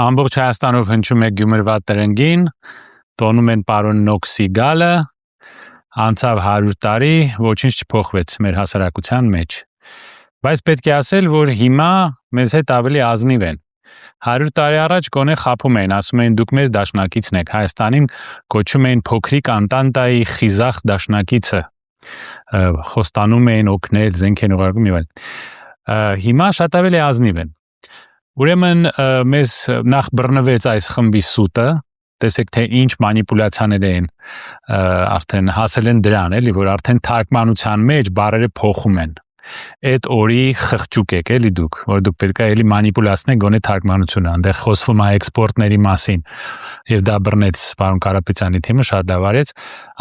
ամբողջ Հայաստանով հնչում է Գյումրվա տրնգին, տոնում են պարոն Նոքսիգալը, անցավ 100 տարի, ոչինչ չփոխվեց մեր հասարակության մեջ։ Բայց պետք է ասել, որ հիմա մեզ հետ ավելի ազնիվ են։ 100 տարի առաջ գոնե խաբում էին, ասում էին դուք մեր դաշնակիցն եք, Հայաստանին կոչում էին փոքրիկ Անտանտայի խիզախ դաշնակիցը, խոստանում էին օգնել, զենք են ուղարկում եւ այլն։ Հիմա շատ ավելի ազնիվ են։ Ուրեմն մեզ նախ բռնվեց այս խմբի սուտը, տեսեք թե ինչ մանիպուլյացիաներ են արդեն հասել են դրան, էլի, որ արդեն թարգմանության մեջ բառերը փոխում են։ Այդ օրի խղճուկ եք, էլի դուք, որ դուք պետք է էլի մանիպուլացնեք գոնե թարգմանությունը, այնտեղ խոսվում է էքսպորտների մասին, եւ դա բռնեց պարոն Կարապետյանի թիմը շատ լավ արեց,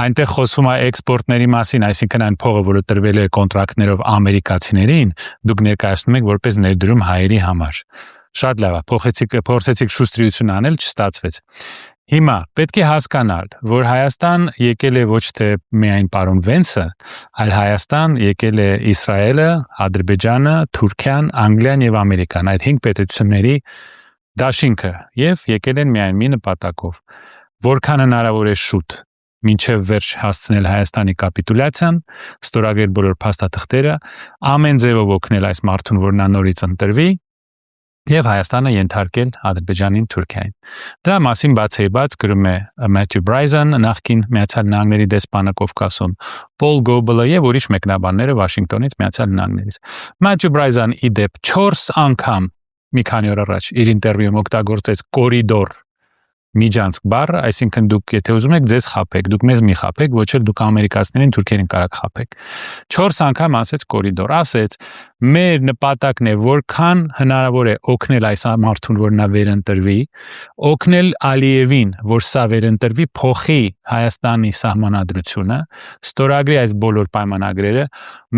այնտեղ խոսվում է էքսպորտների մասին, այսինքն այն փողը, որը տրվել է կոնտրակտներով ամերիկացիներին, դուք ներկայացնում եք որպես ներդրում հայերի համար։ Շատ լավ է, փորձեցիք շուստրություն անել, չստացվեց։ Հիմա պետք է հասկանալ, որ Հայաստան եկել է ոչ թե միայն պարոն Վենսը, այլ Հայաստան եկել է Իսրայելը, Ադրբեջանը, Թուրքիան, Անգլիան եւ Ամերիկան, այդ 5 պետությունների դաշինքը, եւ եկել են միայն մի նպատակով, որքան հնարավոր է շուտ մինչև վերջ հասցնել Հայաստանի կապիտուլյացիան, ստորագրել բոլոր փաստաթղթերը, ամեն ձևով օգնել այս մարդուն, որ նա նորից ընտրվի, եւ Հայաստանը ենթարկել Ադրբեջանին, Թուրքիային։ Դրա մասին բացեիբաց գրում է Մաթյու Բրայզան, նախկին Միացյալ Նահանգների դեսպանը Կովկասում, Պոլ Գոբլը եւ ուրիշ մեկնաբանները Վաշինգտոնից, Միացյալ Նահանգներից։ Մաթյու Բրայզան ի դեպ 4 անգամ մի քանի օր առաջ իր ինտերվյուում օգտագործեց կորիդոր միջանցք բառը, այսինքն դուք եթե ուզում եք ձեզ խաբեք, դուք մեզ մի խաբեք, ոչ էլ դուք ամերիկացիներին, թուրքերին կարաք խաբեք։ 4 անգամ ասեց կորիդոր, ասեց մեր նպատակն է որքան հնարավոր է օգնել այս մարդուն, որ նա վերընտրվի, օգնել Ալիևին, որ սա վերընտրվի, փոխի Հայաստանի սահմանադրությունը, ստորագրի այս բոլոր պայմանագրերը,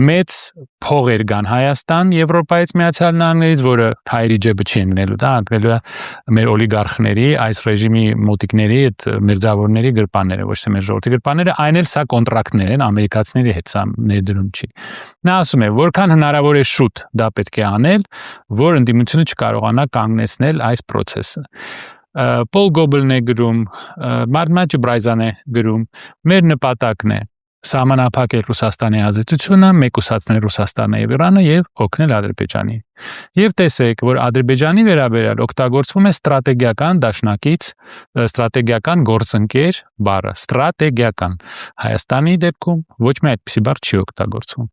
մեծ փողեր կան Հայաստան, Եվրոպայից Միացյալ Նահանգներից, որը հայերի ջեբը չի ընկնելու, դա ընկնելու է մեր օլիգարխների, այս ռեժիմի մոտիկների, այդ մերձավորների գրպանները, ոչ թե մեր ժողովրդի գրպանները, այն էլ սա կոնտրակտներ են ամերիկացիների հետ, սա ներդրում չի։ Նա ասում է, որքան հնարավոր է շուտ դա պետք է անել, որ ընդդիմությունը չկարողանա կանգնեցնել այս process-ը։ Պոլ Գոբլն է գրում, Մաթյու Բրայզան է գրում, մեր նպատակն է սահմանափակել Ռուսաստանի ազդեցությունը, մեկուսացնել Ռուսաստանը եւ Իրանը եւ օգնել Ադրբեջանին։ Եվ տեսեք, որ Ադրբեջանի վերաբերյալ օգտագործվում է ստրատեգիական դաշնակից, ստրատեգիական գործընկեր բառը, ստրատեգիական։ Հայաստանի դեպքում ոչ մի այդպիսի բառ չի օգտագործվում։